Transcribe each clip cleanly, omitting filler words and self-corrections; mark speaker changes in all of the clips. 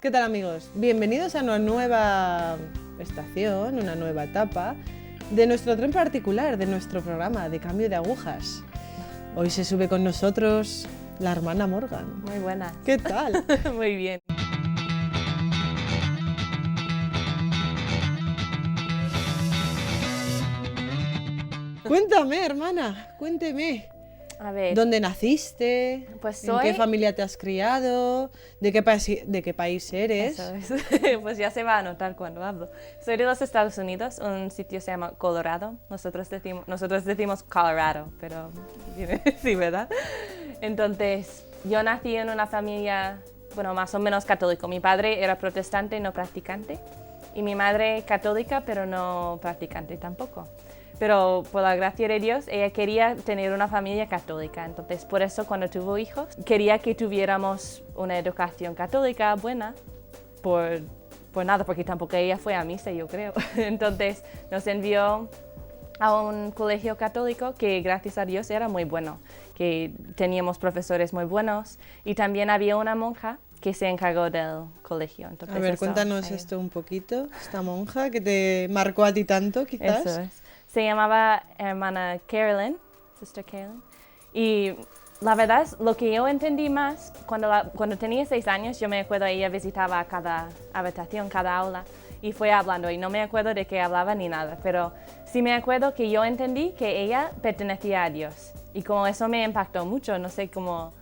Speaker 1: ¿Qué tal, amigos? Bienvenidos a una nueva estación, una nueva etapa de nuestro tren particular, de nuestro programa de cambio de agujas. Hoy se sube con nosotros la hermana Morgan.
Speaker 2: Muy buenas.
Speaker 1: ¿Qué tal?
Speaker 2: Muy bien.
Speaker 1: Cuéntame, hermana, cuénteme.
Speaker 2: A ver,
Speaker 1: ¿Dónde naciste?
Speaker 2: Pues
Speaker 1: ¿En qué
Speaker 2: soy-
Speaker 1: familia te has criado? ¿De qué país eres?
Speaker 2: eso es. Pues ya se va a notar cuando hablo. Soy de los Estados Unidos, un sitio se llama Colorado. Nosotros decimos Colorado, pero sí, ¿verdad? Entonces, yo nací en una familia, bueno, más o menos católico. Mi padre era protestante, no practicante, y mi madre católica, pero no practicante tampoco. Pero por la gracia de Dios, ella quería tener una familia católica. Entonces, por eso cuando tuvo hijos, quería que tuviéramos una educación católica buena, por nada, porque tampoco ella fue a misa, yo creo. Entonces, nos envió a un colegio católico que, gracias a Dios, era muy bueno, que teníamos profesores muy buenos y también había una monja que se encargó del colegio. Entonces,
Speaker 1: A ver,
Speaker 2: eso,
Speaker 1: cuéntanos
Speaker 2: ahí.
Speaker 1: esto un poquito, esta monja que te marcó a ti tanto, quizás.
Speaker 2: Eso es. Se llamaba hermana Carolyn, Sister Carolyn. Y la verdad es, lo que yo entendí más, cuando tenía 6 años, yo me acuerdo ella visitaba cada habitación, cada aula, y fue hablando, y no me acuerdo de qué hablaba ni nada, pero sí me acuerdo que yo entendí que ella pertenecía a Dios. Y como eso me impactó mucho, no sé cómo...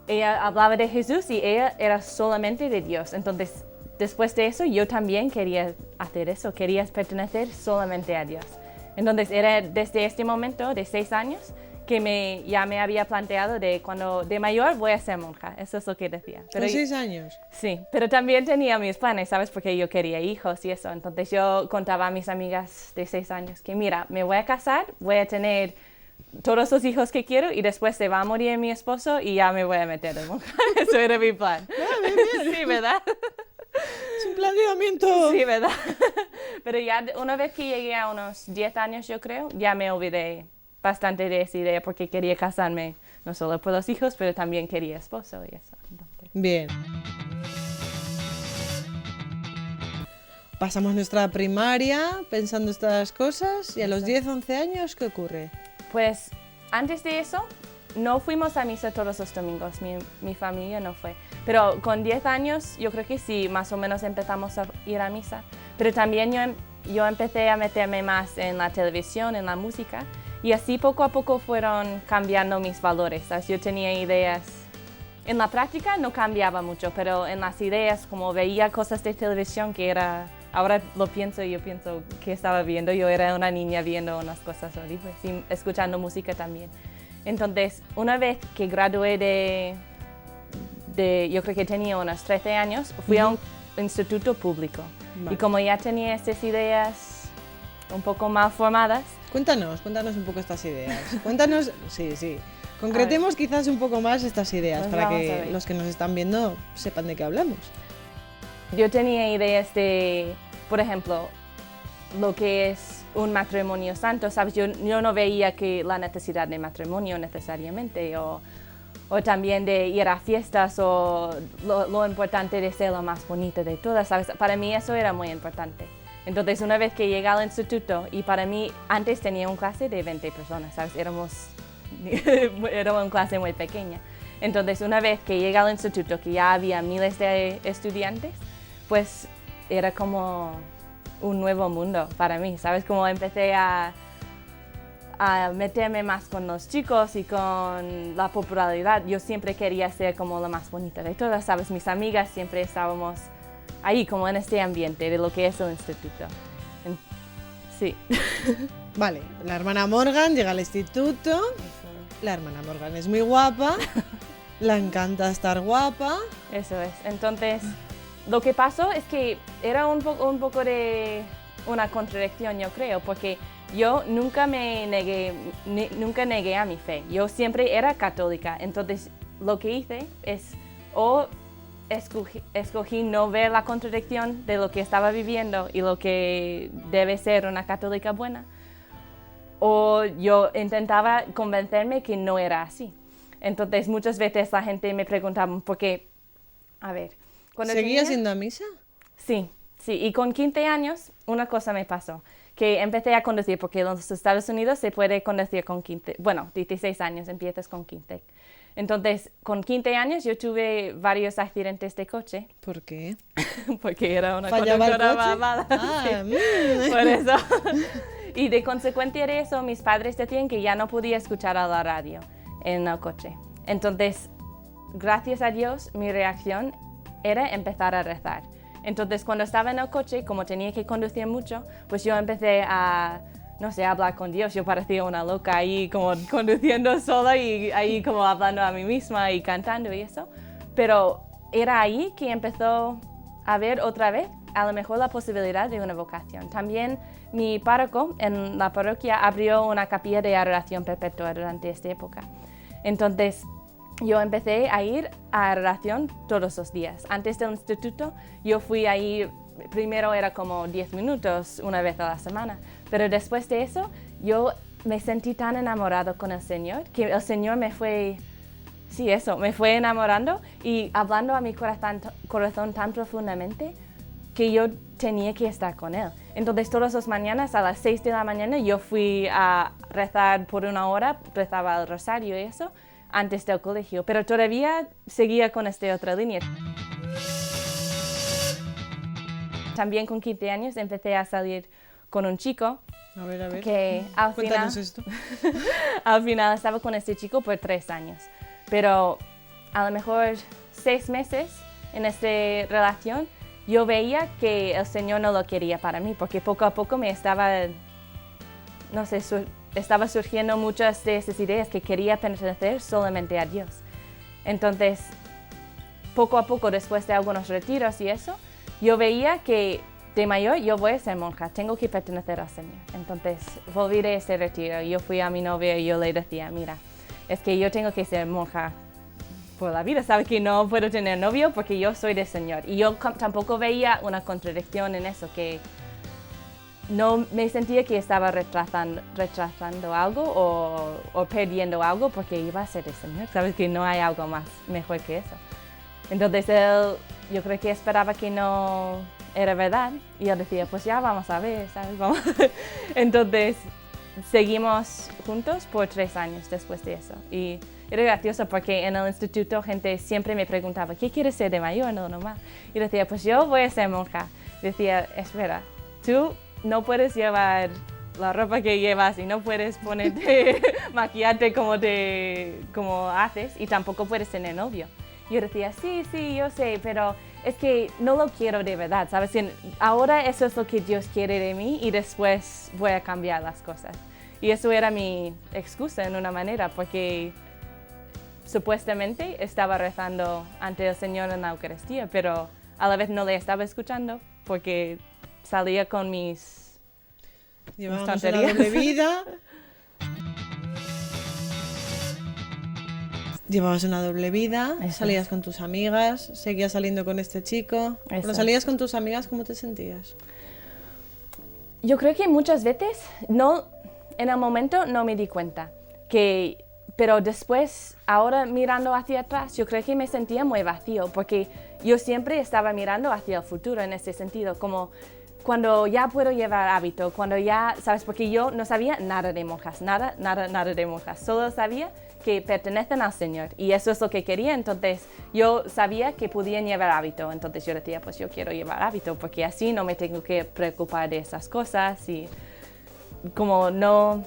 Speaker 2: Ella hablaba de Jesús y ella era solamente de Dios. Entonces, después de eso, yo también quería hacer eso, quería pertenecer solamente a Dios. Entonces, era desde este momento de 6 años que ya me había planteado de mayor voy a ser monja. Eso es lo que decía.
Speaker 1: ¿Con 6 años?
Speaker 2: Sí, pero también tenía mis planes, ¿sabes? Porque yo quería hijos y eso. Entonces, yo contaba a mis amigas de 6 años que, mira, me voy a casar, voy a tener todos los hijos que quiero y después se va a morir mi esposo y ya me voy a meter en monja. Eso era mi plan.
Speaker 1: Bien, bien.
Speaker 2: Sí, ¿verdad?
Speaker 1: Es un planteamiento.
Speaker 2: Sí, ¿verdad? Pero ya una vez que llegué a unos 10 años, yo creo, ya me olvidé bastante de esa idea porque quería casarme no solo por los hijos, pero también quería esposo y eso. Entonces,
Speaker 1: Bien. Pasamos nuestra primaria pensando estas cosas y a los 10, 11 años, ¿qué ocurre?
Speaker 2: pues antes de eso, no fuimos a misa todos los domingos, mi familia no fue. Pero con 10 años, yo creo que sí, más o menos empezamos a ir a misa. Pero también yo empecé a meterme más en la televisión, en la música, y así poco a poco fueron cambiando mis valores, ¿sabes? Yo tenía ideas. En la práctica no cambiaba mucho, pero en las ideas, como veía cosas de televisión que era... Ahora lo pienso, yo pienso que estaba viendo. Yo era una niña viendo unas cosas horribles y escuchando música también. Entonces, una vez que gradué yo creo que tenía unos 13 años, fui a un instituto público.
Speaker 1: Vale.
Speaker 2: Y como ya tenía estas ideas un poco más formadas,
Speaker 1: Cuéntanos un poco estas ideas. Cuéntanos, sí. Concretemos quizás un poco más estas ideas
Speaker 2: Pues
Speaker 1: para
Speaker 2: vamos a
Speaker 1: que
Speaker 2: ver.
Speaker 1: los que nos están viendo sepan de qué hablamos.
Speaker 2: yo tenía ideas de, por ejemplo, lo que es un matrimonio santo, ¿sabes? Yo no veía que la necesidad de matrimonio necesariamente, o también de ir a fiestas, o lo importante de ser la más bonita de todas, ¿sabes? Para mí eso era muy importante. Entonces, una vez que llegué al instituto, y para mí, antes tenía una clase de 20 personas, ¿sabes? Era una clase muy pequeña. Entonces, una vez que llegué al instituto, que ya había miles de estudiantes, pues era como un nuevo mundo para mí, ¿sabes? Como empecé a meterme más con los chicos y con la popularidad. Yo siempre quería ser como la más bonita de todas, ¿sabes? Mis amigas siempre estábamos ahí, como en este ambiente de lo que es el instituto. Sí.
Speaker 1: Vale, la hermana Morgan llega al instituto. La hermana Morgan es muy guapa. Le encanta estar guapa.
Speaker 2: Eso es. Entonces, lo que pasó es que era un poco de una contradicción, yo creo, porque yo nunca nunca negué a mi fe. Yo siempre era católica. Entonces, lo que hice es o escogí no ver la contradicción de lo que estaba viviendo y lo que debe ser una católica buena, o yo intentaba convencerme que no era así. Entonces, muchas veces la gente me preguntaba, porque, a ver,
Speaker 1: ¿Seguías yendo a misa?
Speaker 2: Sí, sí. Y con 15 años, una cosa me pasó. Que empecé a conducir, porque en los Estados Unidos se puede conducir con 15, bueno, 16 años, empiezas con 15. Entonces, con 15 años yo tuve varios accidentes de coche.
Speaker 1: ¿Por qué?
Speaker 2: Porque era una
Speaker 1: ¿Fallaba el
Speaker 2: conductora
Speaker 1: coche?
Speaker 2: malvada.
Speaker 1: Ah,
Speaker 2: Sí, por eso. Y de consecuencia de eso, mis padres decían que ya no podía escuchar a la radio en el coche. Entonces, gracias a Dios, mi reacción era empezar a rezar. Entonces, cuando estaba en el coche, como tenía que conducir mucho, pues yo empecé a, no sé, a hablar con Dios. Yo parecía una loca ahí como conduciendo sola y ahí como hablando a mí misma y cantando y eso. Pero era ahí que empezó a ver otra vez a lo mejor la posibilidad de una vocación. También mi párroco en la parroquia abrió una capilla de adoración perpetua durante esta época. Entonces, yo empecé a ir a adoración todos los días. Antes del instituto, yo fui ahí, primero era como 10 minutos una vez a la semana, pero después de eso, yo me sentí tan enamorado con el Señor, que el Señor me fue enamorando y hablando a mi corazón tan profundamente que yo tenía que estar con Él. Entonces, todas las mañanas a las 6 de la mañana, yo fui a rezar por una hora, rezaba el rosario y eso, antes del colegio, pero todavía seguía con esta otra línea. También con 15 años empecé a salir con un chico.
Speaker 1: A ver.
Speaker 2: Que al
Speaker 1: Cuéntanos
Speaker 2: final,
Speaker 1: esto.
Speaker 2: al final estaba con este chico por 3 años, pero a lo mejor 6 meses en esta relación yo veía que el Señor no lo quería para mí, porque poco a poco me estaba, no sé, estaba surgiendo muchas de esas ideas que quería pertenecer solamente a Dios. Entonces, poco a poco, después de algunos retiros y eso, yo veía que de mayor yo voy a ser monja, tengo que pertenecer al Señor. Entonces, volví de ese retiro, yo fui a mi novia y yo le decía, mira, es que yo tengo que ser monja por la vida, sabes que no puedo tener novio porque yo soy del Señor. Y yo tampoco veía una contradicción en eso, que no me sentía que estaba retrasando algo o perdiendo algo porque iba a ser el Señor. Sabes que no hay algo más mejor que eso. Entonces él, yo creo que esperaba que no era verdad y él decía, pues ya vamos a ver, ¿sabes? Vamos. Entonces seguimos juntos por 3 años después de eso. Y era gracioso porque en el instituto gente siempre me preguntaba, ¿qué quieres ser de mayor? No, normal. Y decía, pues yo voy a ser monja. Decía, espera, tú no puedes llevar la ropa que llevas y no puedes ponerte, maquillarte como haces y tampoco puedes tener novio. Yo decía, sí, yo sé, pero es que no lo quiero de verdad, ¿sabes? Ahora eso es lo que Dios quiere de mí y después voy a cambiar las cosas. Y eso era mi excusa en una manera, porque supuestamente estaba rezando ante el Señor en la Eucaristía, pero a la vez no le estaba escuchando porque salía con mis
Speaker 1: Llevábamos una doble vida. Llevabas una doble vida,
Speaker 2: Eso
Speaker 1: salías
Speaker 2: es.
Speaker 1: con tus amigas, seguías saliendo con este chico. Cuando
Speaker 2: Eso
Speaker 1: salías con tus amigas, ¿cómo te sentías?
Speaker 2: Yo creo que muchas veces, en el momento no me di cuenta, pero después, ahora mirando hacia atrás, yo creo que me sentía muy vacío, porque yo siempre estaba mirando hacia el futuro en ese sentido, como cuando ya puedo llevar hábito, cuando ya, ¿sabes? Porque yo no sabía nada de monjas, nada de monjas, solo sabía que pertenecen al Señor y eso es lo que quería, entonces yo sabía que podían llevar hábito, entonces yo decía, pues yo quiero llevar hábito porque así no me tengo que preocupar de esas cosas y como no,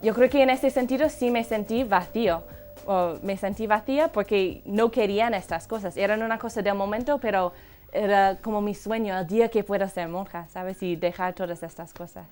Speaker 2: yo creo que en ese sentido sí me sentí vacío, o me sentí vacía porque no querían estas cosas, eran una cosa del momento, pero era como mi sueño, el día que pueda ser monja, ¿sabes? Y dejar todas estas cosas.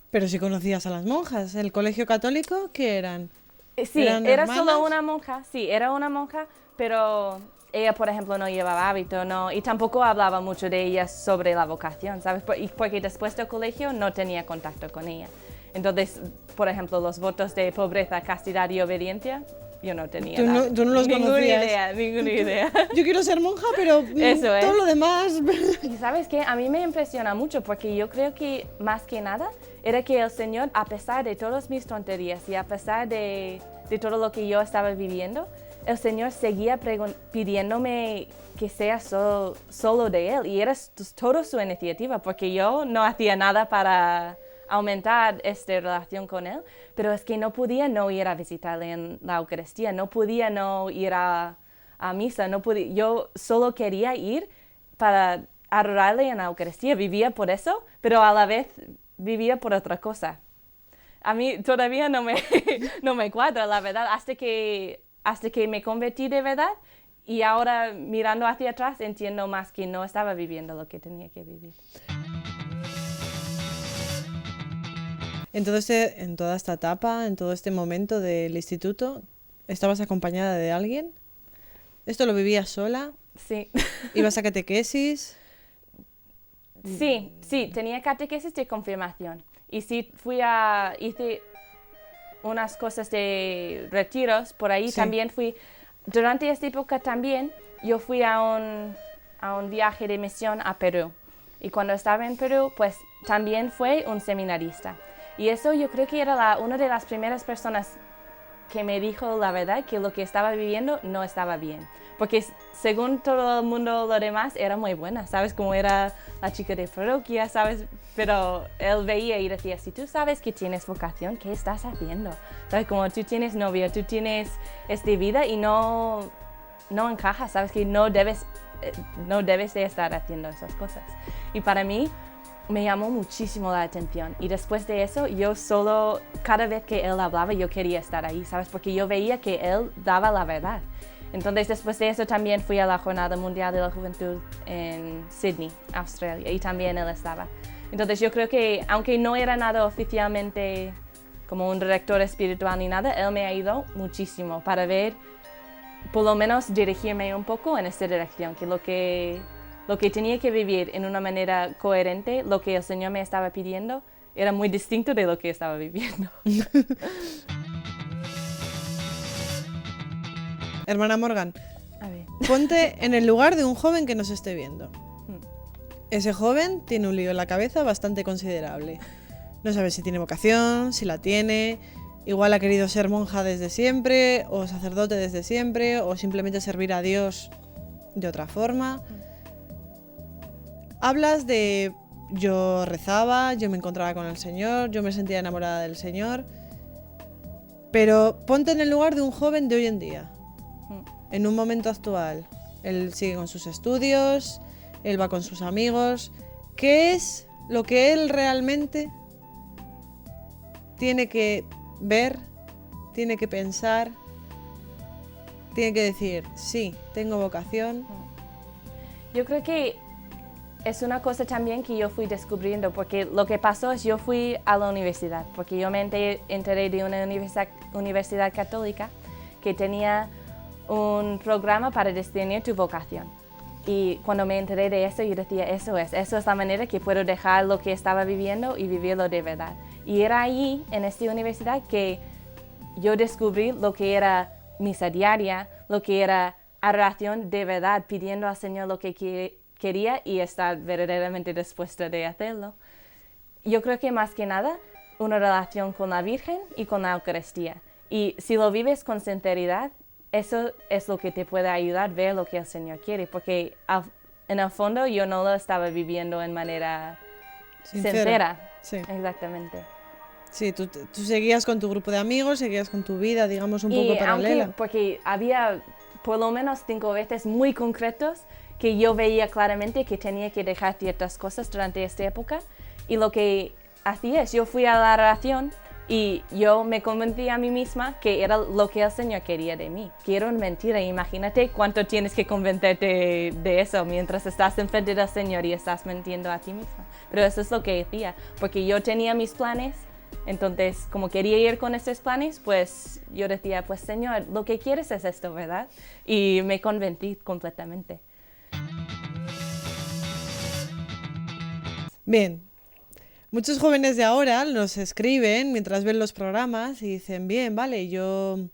Speaker 1: Pero si conocías a las monjas, ¿el colegio católico qué eran?
Speaker 2: Sí,
Speaker 1: ¿Eran
Speaker 2: era
Speaker 1: hermanas?
Speaker 2: solo una monja, sí, era una monja, pero ella, por ejemplo, no llevaba hábito, no, y tampoco hablaba mucho de ella sobre la vocación, ¿sabes? Porque después del colegio no tenía contacto con ella. Entonces, por ejemplo, los votos de pobreza, castidad y obediencia, yo no tenía
Speaker 1: Tú no los conocías.
Speaker 2: Ninguna idea.
Speaker 1: Yo quiero ser monja, pero
Speaker 2: Eso es.
Speaker 1: todo lo demás.
Speaker 2: Y sabes qué, a mí me impresiona mucho porque yo creo que más que nada era que el Señor, a pesar de todas mis tonterías y a pesar de todo lo que yo estaba viviendo, el Señor seguía pidiéndome que sea solo de Él, y era todo su iniciativa, porque yo no hacía nada para aumentar esta relación con Él, pero es que no podía no ir a visitarle en la Eucaristía, no podía no ir a misa, no podía, yo solo quería ir para adorarle en la Eucaristía, vivía por eso, pero a la vez vivía por otra cosa. A mí todavía no me cuadra, la verdad, hasta que me convertí de verdad, y ahora mirando hacia atrás entiendo más que no estaba viviendo lo que tenía que vivir.
Speaker 1: En toda esta etapa, en todo este momento del instituto, ¿estabas acompañada de alguien? ¿Esto lo vivías sola?
Speaker 2: Sí.
Speaker 1: ¿Ibas a catequesis?
Speaker 2: Sí, tenía catequesis de confirmación. Y sí, hice unas cosas de retiros por ahí. Sí. También durante esta época también, yo fui a un viaje de misión a Perú. Y cuando estaba en Perú, pues también fue un seminarista. Y eso yo creo que era una de las primeras personas que me dijo la verdad, que lo que estaba viviendo no estaba bien. Porque según todo el mundo lo demás era muy buena, ¿sabes? Como era la chica de parroquia, ¿sabes? Pero él veía y decía, si tú sabes que tienes vocación, ¿qué estás haciendo? ¿Sabes? Como tú tienes novia, tú tienes esta vida y no encajas, ¿sabes? Que no debes de estar haciendo esas cosas. Y para mí me llamó muchísimo la atención, y después de eso yo solo, cada vez que él hablaba yo quería estar ahí, ¿sabes? Porque yo veía que él daba la verdad. Entonces después de eso también fui a la Jornada Mundial de la Juventud en Sydney, Australia, y también él estaba. Entonces yo creo que aunque no era nada oficialmente como un director espiritual ni nada, él me ayudó muchísimo para ver, por lo menos dirigirme un poco en esta dirección, que lo que tenía que vivir en una manera coherente, lo que el Señor me estaba pidiendo, era muy distinto de lo que estaba viviendo.
Speaker 1: Hermana Morgan,
Speaker 2: a ver,
Speaker 1: ponte en el lugar de un joven que nos esté viendo. Ese joven tiene un lío en la cabeza bastante considerable. No sabe si tiene vocación, si la tiene, igual ha querido ser monja desde siempre, o sacerdote desde siempre, o simplemente servir a Dios de otra forma. Hablas de yo rezaba, yo me encontraba con el Señor, yo me sentía enamorada del Señor, pero ponte en el lugar de un joven de hoy en día, en un momento actual. Él sigue con sus estudios, él va con sus amigos. ¿Qué es lo que él realmente tiene que ver, tiene que pensar, tiene que decir, sí, tengo vocación?
Speaker 2: Yo creo que es una cosa también que yo fui descubriendo, porque lo que pasó es yo fui a la universidad, porque yo me enteré de una universidad católica que tenía un programa para discernir tu vocación. Y cuando me enteré de eso, yo decía, eso es la manera que puedo dejar lo que estaba viviendo y vivirlo de verdad. Y era ahí, en esta universidad, que yo descubrí lo que era misa diaria, lo que era adoración de verdad, pidiendo al Señor lo que quería y estar verdaderamente dispuesta de hacerlo. Yo creo que más que nada, una relación con la Virgen y con la Eucaristía. Y si lo vives con sinceridad, eso es lo que te puede ayudar a ver lo que el Señor quiere, porque en el fondo yo no lo estaba viviendo en manera sincera.
Speaker 1: Sí.
Speaker 2: Exactamente.
Speaker 1: Sí, tú seguías con tu grupo de amigos, seguías con tu vida, digamos, un poco paralela.
Speaker 2: Porque había por lo menos 5 veces muy concretos que yo veía claramente que tenía que dejar ciertas cosas durante esta época, y lo que hacía es, yo fui a la oración y yo me convencí a mí misma que era lo que el Señor quería de mí, que era una mentira. Imagínate cuánto tienes que convencerte de eso mientras estás enfrente del Señor y estás mintiendo a ti misma. Pero eso es lo que decía, porque yo tenía mis planes, entonces como quería ir con esos planes, pues yo decía, pues Señor, lo que quieres es esto, ¿verdad? Y me convencí completamente.
Speaker 1: Bien, muchos jóvenes de ahora nos escriben mientras ven los programas y dicen, bien, vale, yo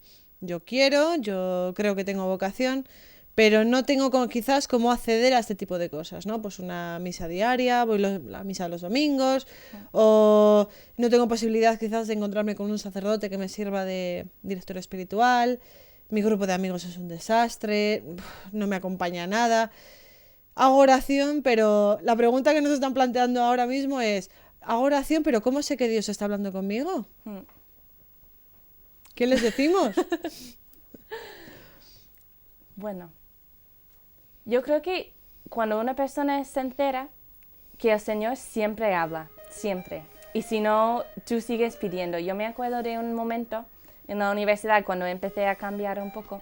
Speaker 1: creo que tengo vocación, pero no tengo quizás cómo acceder a este tipo de cosas, ¿no? Pues una misa diaria, voy a la misa los domingos, o no tengo posibilidad quizás de encontrarme con un sacerdote que me sirva de director espiritual. mi grupo de amigos es un desastre, no me acompaña nada. Hago oración, pero la pregunta que nos están planteando ahora mismo es, hago oración, pero ¿cómo sé que Dios está hablando conmigo? ¿Qué les decimos?
Speaker 2: Bueno, yo creo que cuando una persona es sincera, que el Señor siempre habla, siempre. Y si no, tú sigues pidiendo. Yo me acuerdo de un momento en la universidad cuando empecé a cambiar un poco.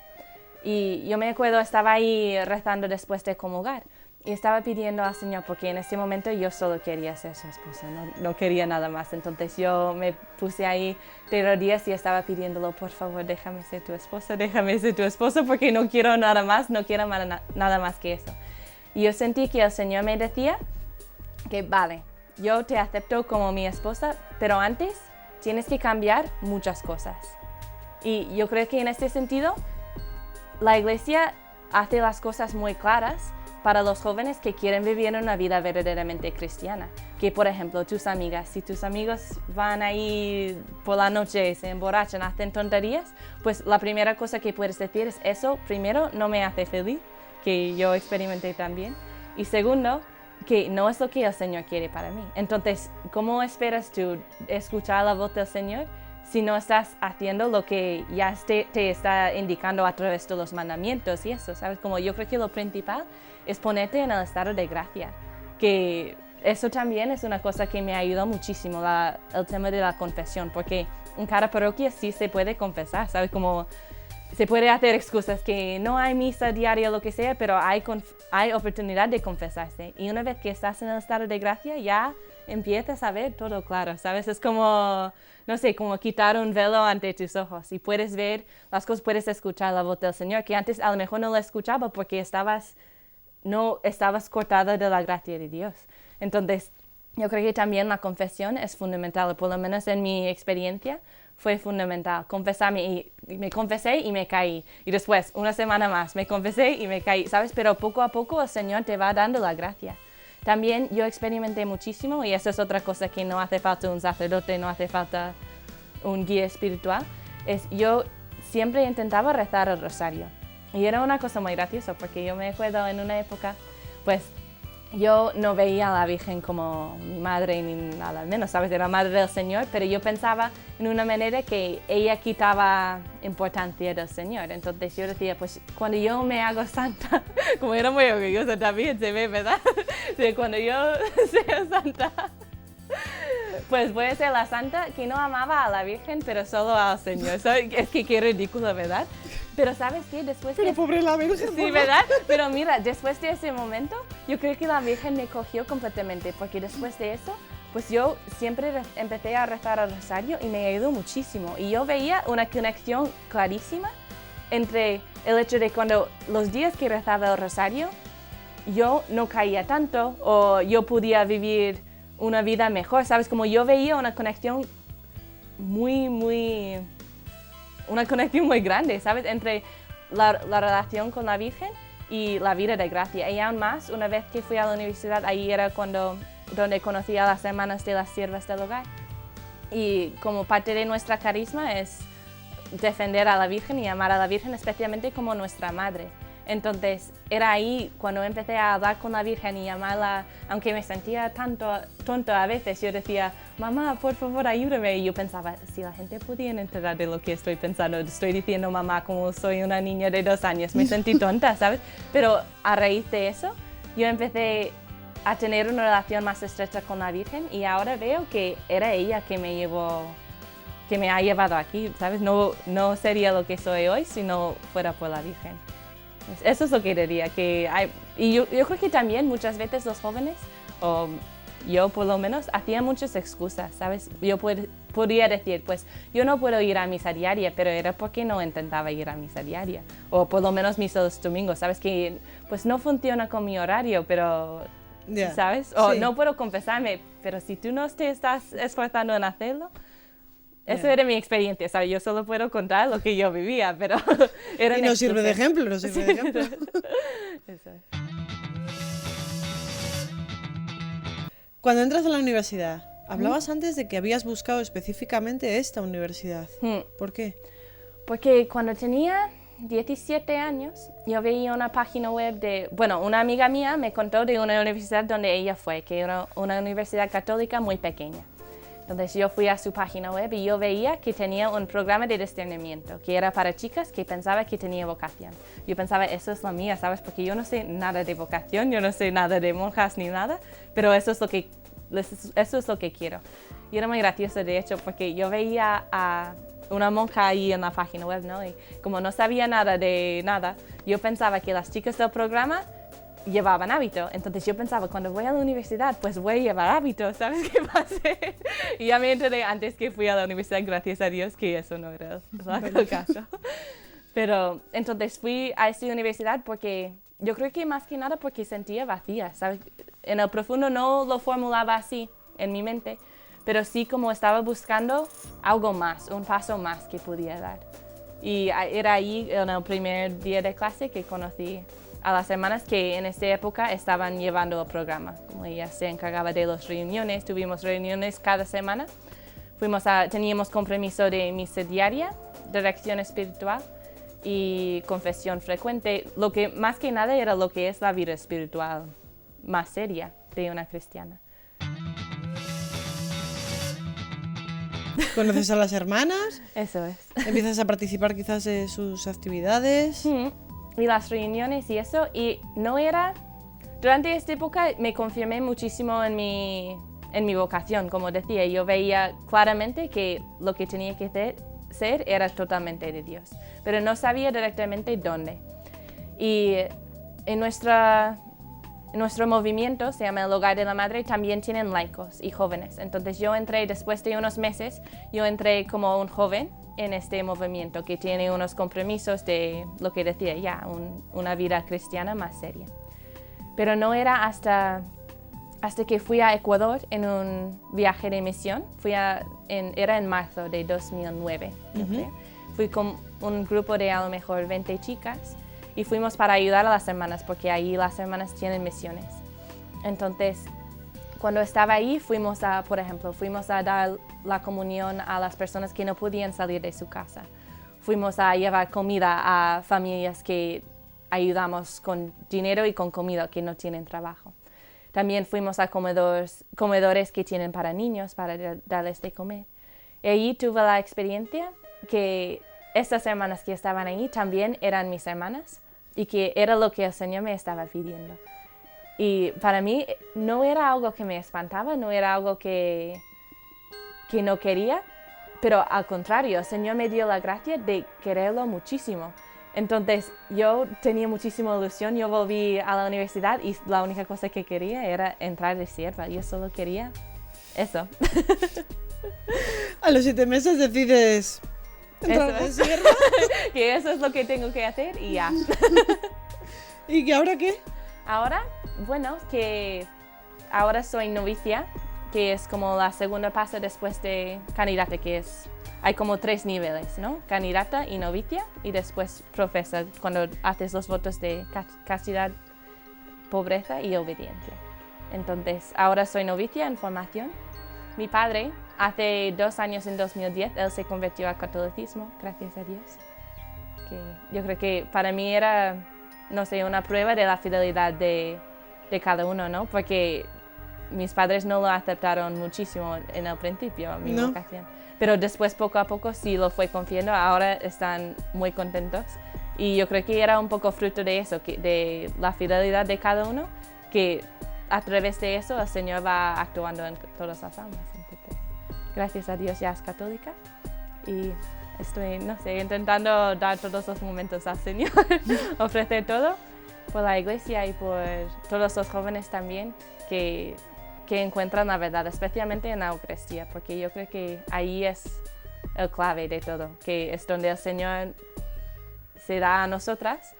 Speaker 2: Y yo me acuerdo, estaba ahí rezando después de comulgar. Y estaba pidiendo al Señor, porque en ese momento yo solo quería ser su esposa, no quería nada más. Entonces yo me puse ahí de rodillas y estaba pidiéndolo, por favor, déjame ser tu esposa, porque no quiero nada más, no quiero nada más que eso. Y yo sentí que el Señor me decía que vale, yo te acepto como mi esposa, pero antes tienes que cambiar muchas cosas. Y yo creo que en este sentido, la Iglesia hace las cosas muy claras para los jóvenes que quieren vivir una vida verdaderamente cristiana. Que, por ejemplo, tus amigas, si tus amigos van ahí por la noche, se emborrachan, hacen tonterías, pues la primera cosa que puedes decir es eso, primero, no me hace feliz, que yo experimenté también, y segundo, que no es lo que el Señor quiere para mí. Entonces, ¿cómo esperas tú escuchar la voz del Señor si no estás haciendo lo que ya te está indicando a través de los mandamientos y eso, ¿sabes? Como yo creo que lo principal es ponerte en el estado de gracia, que eso también es una cosa que me ayudó muchísimo, el tema de la confesión, porque en cada parroquia sí se puede confesar, ¿sabes? Como se puede hacer excusas que no hay misa diaria o lo que sea, pero hay oportunidad de confesarse. Y una vez que estás en el estado de gracia, ya empiezas a ver todo claro, ¿sabes? Es como, no sé, como quitar un velo ante tus ojos y puedes ver las cosas, puedes escuchar la voz del Señor, que antes a lo mejor no la escuchaba porque no estabas cortada de la gracia de Dios. Entonces, yo creo que también la confesión es fundamental, por lo menos en mi experiencia fue fundamental. Confesarme y me confesé y me caí. Y después, una semana más, me confesé y me caí, ¿sabes? Pero poco a poco el Señor te va dando la gracia. También yo experimenté muchísimo, y eso es otra cosa que no hace falta un sacerdote, no hace falta un guía espiritual, es yo siempre intentaba rezar el rosario. Y era una cosa muy graciosa, porque yo me acuerdo en una época, pues yo no veía a la Virgen como mi madre ni nada menos, ¿sabes? Era madre del Señor, pero yo pensaba en una manera que ella quitaba importancia del Señor. Entonces yo decía, pues cuando yo me hago santa, como era muy orgullosa también, se ve, ¿verdad? De cuando yo sea santa, pues voy a ser la santa que no amaba a la Virgen, pero solo al Señor. ¿Sabes? Es que qué ridículo, ¿verdad? Pero ¿sabes qué? Después
Speaker 1: Pero pobre la Virgen.
Speaker 2: Sí, ¿verdad? Pero mira, después de ese momento, yo creo que la Virgen me cogió completamente, porque después de eso, pues yo siempre empecé a rezar el rosario y me ayudó muchísimo. Y yo veía una conexión clarísima entre el hecho de cuando los días que rezaba el rosario, yo no caía tanto o yo podía vivir una vida mejor, ¿sabes? Como yo veía una conexión muy grande, ¿sabes? Entre la relación con la Virgen y la vida de gracia. Y aún más, una vez que fui a la universidad, ahí era donde conocí a las hermanas de las siervas del hogar. Y como parte de nuestra carisma es defender a la Virgen y amar a la Virgen, especialmente como nuestra madre. Entonces, era ahí cuando empecé a hablar con la Virgen y amarla, aunque me sentía tonto a veces. Yo decía, mamá, por favor, ayúdame. Y yo pensaba, si la gente pudiera enterar de lo que estoy pensando, estoy diciendo mamá como soy una niña de 2 años, me sentí tonta, ¿sabes? Pero a raíz de eso, yo empecé a tener una relación más estrecha con la Virgen y ahora veo que era ella que me ha llevado aquí, ¿sabes? No sería lo que soy hoy si no fuera por la Virgen. Eso es lo que diría, y yo creo que también muchas veces los jóvenes, o yo por lo menos, hacía muchas excusas, ¿sabes? Yo podría decir, pues yo no puedo ir a misa diaria, pero era porque no intentaba ir a misa diaria, o por lo menos misa los domingos, ¿sabes? Que pues no funciona con mi horario, pero, ¿sabes? O no puedo confesarme, pero si tú no te estás esforzando en hacerlo, eso era mi experiencia, ¿sabes? Yo solo puedo contar lo que yo vivía, pero era...
Speaker 1: Y nos sirve de ejemplo, nos sirve de ejemplo.
Speaker 2: Eso es.
Speaker 1: Cuando entras a la universidad, hablabas antes de que habías buscado específicamente esta universidad. ¿Por qué?
Speaker 2: Porque cuando tenía 17 años, yo veía una página web una amiga mía me contó de una universidad donde ella fue, que era una universidad católica muy pequeña. Entonces yo fui a su página web y yo veía que tenía un programa de discernimiento, que era para chicas que pensaban que tenía vocación. Yo pensaba, eso es la mía, ¿sabes? Porque yo no sé nada de vocación, yo no sé nada de monjas ni nada, pero eso es lo que quiero. Y era muy gracioso, de hecho, porque yo veía a una monja ahí en la página web, ¿no? Y como no sabía nada de nada, yo pensaba que las chicas del programa llevaban hábito. Entonces yo pensaba, cuando voy a la universidad, pues voy a llevar hábito, ¿sabes qué va a ser? Y ya me enteré antes que fui a la universidad, gracias a Dios, que eso no era el caso. Pero entonces fui a esta universidad porque, yo creo que más que nada porque sentía vacía, ¿sabes? En el profundo no lo formulaba así en mi mente, pero sí como estaba buscando algo más, un paso más que podía dar. Y era ahí en el primer día de clase que conocí a las hermanas que en esa época estaban llevando el programa. Como ella se encargaba de las reuniones, tuvimos reuniones cada semana. Teníamos compromiso de misa diaria, dirección espiritual y confesión frecuente. Lo que más que nada era lo que es la vida espiritual más seria de una cristiana.
Speaker 1: ¿Conoces a las hermanas?
Speaker 2: Eso es.
Speaker 1: ¿Empiezas a participar quizás en sus actividades?
Speaker 2: Y las reuniones y eso, y no era... Durante esta época me confirmé muchísimo en mi vocación, como decía, yo veía claramente que lo que tenía que ser era totalmente de Dios, pero no sabía directamente dónde. Y en nuestro movimiento, se llama el Hogar de la Madre, también tienen laicos y jóvenes. Entonces yo entré, después de unos meses, yo entré como un joven en este movimiento que tiene unos compromisos de lo que decía ya, una vida cristiana más seria. Pero no era hasta que fui a Ecuador en un viaje de misión, era en marzo de 2009. Fui con un grupo de a lo mejor 20 chicas y fuimos para ayudar a las hermanas, porque ahí las hermanas tienen misiones. Entonces, cuando estaba ahí, fuimos a dar la comunión a las personas que no podían salir de su casa. Fuimos a llevar comida a familias que ayudamos con dinero y con comida que no tienen trabajo. También fuimos a comedores que tienen para niños, para darles de comer. Y allí tuve la experiencia que estas hermanas que estaban ahí también eran mis hermanas y que era lo que el Señor me estaba pidiendo. Y para mí no era algo que me espantaba, no era algo que no quería, pero al contrario, el Señor me dio la gracia de quererlo muchísimo. Entonces yo tenía muchísima ilusión, yo volví a la universidad y la única cosa que quería era entrar de sierva, yo solo quería eso.
Speaker 1: A los 7 meses decides entrar de sierva.
Speaker 2: Que eso es lo que tengo que hacer y ya.
Speaker 1: ¿Y que ahora qué?
Speaker 2: Ahora, bueno, que ahora soy novicia, que es como la segunda paso después de candidata, hay como 3 niveles, ¿no? Candidata y novicia, y después profesa, cuando haces los votos de castidad, pobreza y obediencia. Entonces, ahora soy novicia en formación. Mi padre, hace 2 años, en 2010, él se convirtió al catolicismo, gracias a Dios. Que yo creo que para mí era, no sé, una prueba de la fidelidad de cada uno, ¿no? Porque mis padres no lo aceptaron muchísimo en el principio, mi vocación. Pero después, poco a poco, sí lo fue confiando. Ahora están muy contentos. Y yo creo que era un poco fruto de eso, de la fidelidad de cada uno, que a través de eso el Señor va actuando en todas las almas. Entonces, gracias a Dios ya es católica. Y estoy, no sé, intentando dar todos los momentos al Señor, ofrecer todo por la iglesia y por todos los jóvenes también que encuentran la verdad, especialmente en la Eucaristía, porque yo creo que ahí es el clave de todo, que es donde el Señor se da a nosotras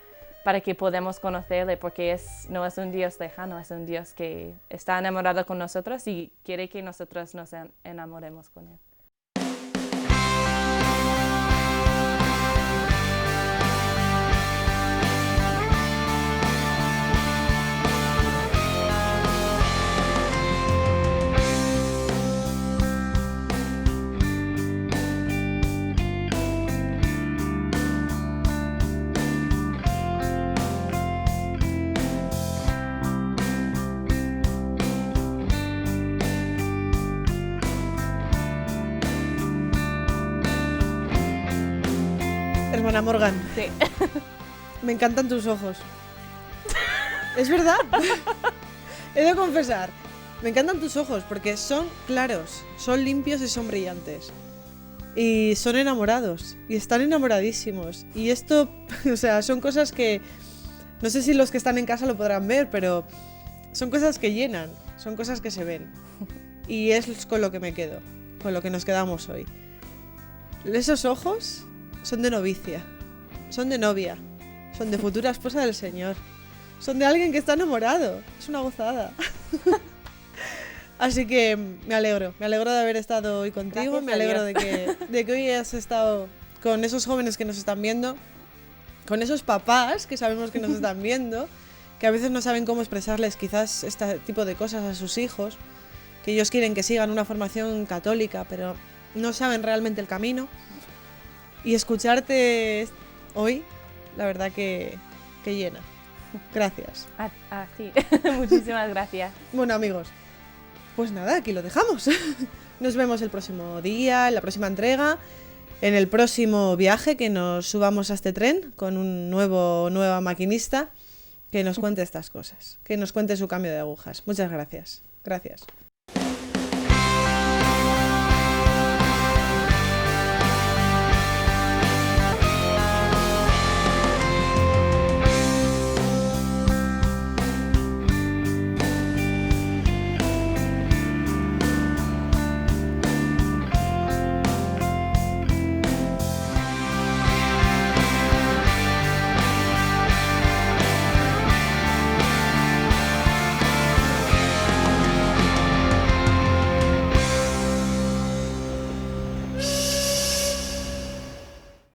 Speaker 2: para que podamos conocerle, porque no es un Dios lejano, es un Dios que está enamorado con nosotros y quiere que nosotros nos enamoremos con Él.
Speaker 1: Hermana Morgan,
Speaker 2: Sí.
Speaker 1: me encantan tus ojos. Es verdad. He de confesar, me encantan tus ojos porque son claros, son limpios y son brillantes. Y son enamorados, y están enamoradísimos. Y esto, o sea, son cosas que, no sé si los que están en casa lo podrán ver, pero son cosas que llenan, son cosas que se ven. Y es con lo que me quedo, con lo que nos quedamos hoy. Esos ojos son de novicia, son de novia, son de futura esposa del Señor, son de alguien que está enamorado. Es una gozada. Así que me alegro de haber estado hoy contigo.
Speaker 2: Gracias
Speaker 1: Me
Speaker 2: a
Speaker 1: alegro
Speaker 2: Dios.
Speaker 1: de que hoy hayas estado con esos jóvenes que nos están viendo, con esos papás que sabemos que nos están viendo, que a veces no saben cómo expresarles quizás este tipo de cosas a sus hijos, que ellos quieren que sigan una formación católica, pero no saben realmente el camino. Y escucharte hoy, la verdad que llena. Gracias.
Speaker 2: A ti. Muchísimas gracias.
Speaker 1: Bueno, amigos, pues nada, aquí lo dejamos. Nos vemos el próximo día, en la próxima entrega, en el próximo viaje que nos subamos a este tren con un nueva maquinista que nos cuente estas cosas, que nos cuente su cambio de agujas. Muchas gracias. Gracias.